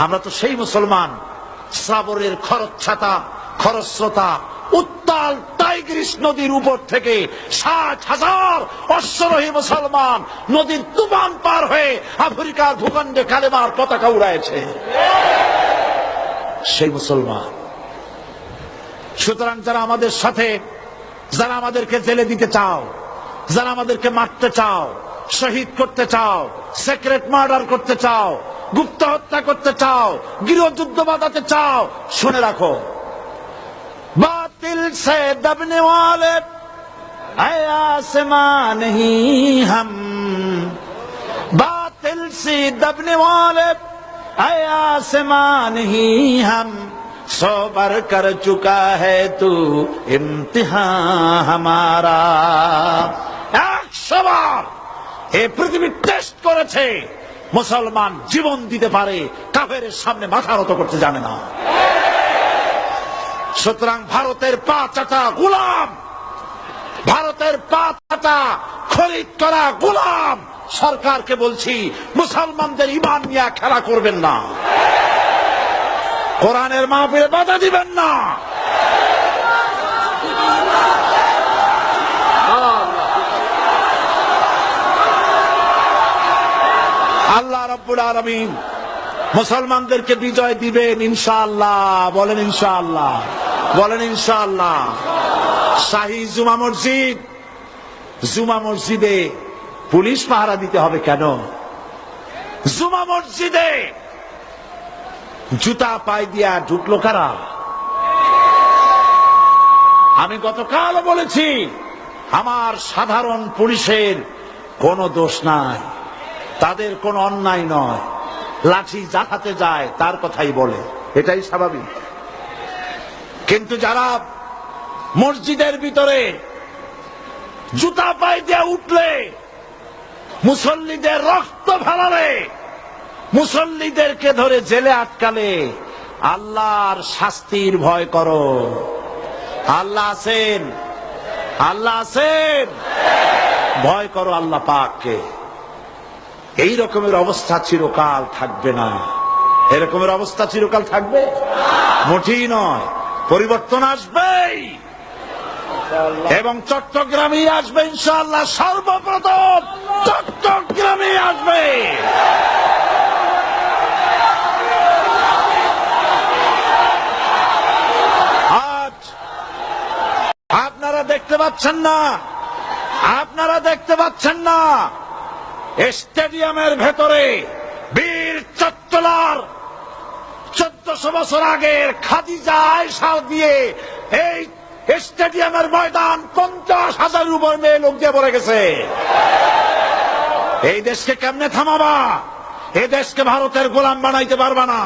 আমরা তো সেই মুসলমান, শ্রাবণের খরস্রোতা উত্তাল টাইগ্রিস নদীর উপর থেকে 60,000 অশ্বরোহী মুসলমান নদীর তুফান পার হয়ে আফ্রিকার ভূখণ্ডে কালেমার পতাকা উড়াইছে। সেই মুসলমান। সুতরাং যারা আমাদের সাথে, যারা আমাদেরকে জেলে দিতে চাও, যারা আমাদেরকে মারতে চাও, শহীদ করতে চাও, সিক্রেট মার্ডার করতে চাও, গুপ্ত হত্যা করতে চাও, গৃহযুদ্ধ বাঁধাতে চাও, শুনে রাখো, বাতিল সে দবনে ওয়ালে आसमां नहीं हम, बातिल से दबने वाले आसमां नहीं हम, सौ बार कर चुका है तू इम्तिहान हमारा। 100 বার এই পৃথিবী টেস্ট করেছে, মুসলমান জীবন দিতে পারে, কাফেরের সামনে মাথা নত করতে জানে না। সুতরাং ভারতের পা চাটা গোলাম, ভারতের পা চাটা খরিদ করা গোলাম। সরকারকে বলছি, মুসলমানদের ঈমান নিয়ে খেলা করবেন না, কোরআনের মাহফিলে বাধা দিবেন না। আল্লাহ রাব্বুল আলামিন মুসলমানদেরকে বিজয় দিবেন ইনশাআল্লাহ। বলেন ইনশাআল্লাহ, বলেন ইনশাআল্লাহ। শাহী জুমা মসজিদে পুলিশ পাহারা দিতে হবে কেন? জুমা মসজিদে জুতা পায়ে দিয়া ঢুকলো কারা? আমি গতকাল বলেছি, আমার সাধারণ পুলিশের কোনো দোষ নাই, তাদের কোনো অন্যায় নয়, লাঠি যার হাতে যায় তার কথাই বলে, এটাই স্বাভাবিক। কিন্তু যারা মসজিদের ভিতরে জুতা পায়ে দিয়ে উঠলে, মুসল্লিদের রক্ত ফেলালে, মুসল্লিদেরকে ধরে জেলে আটকালে, আল্লাহর শাস্তির ভয় করো। আল্লাহ আছেন, আল্লাহ আছেন, ভয় করো আল্লাহ পাককে। এই রকমের অবস্থা চিরকাল থাকবে না। এরকমের অবস্থা চিরকাল থাকবে মোটেই নয়, পরিবর্তন আসবেই এবং চট্টগ্রামে আসবে ইনশাআল্লাহ। সর্বপ্রথম চট্টগ্রামে আসবে। আজ আপনারা দেখতে পাচ্ছেন না, আপনারা দেখতে পাচ্ছেন না, স্টেডিয়ামের ভেতরে বীর চট্টলার 1400 বছর আগের খাদিজা আয়েশা দিয়ে এই স্টেডিয়ামের ময়দান 50,000 উপর মেয়ে লোক দিয়ে ভরে গেছে। এই দেশকে কেমনে থামাবা? এই দেশকে ভারতের গোলাম বানাইতে পারবা না।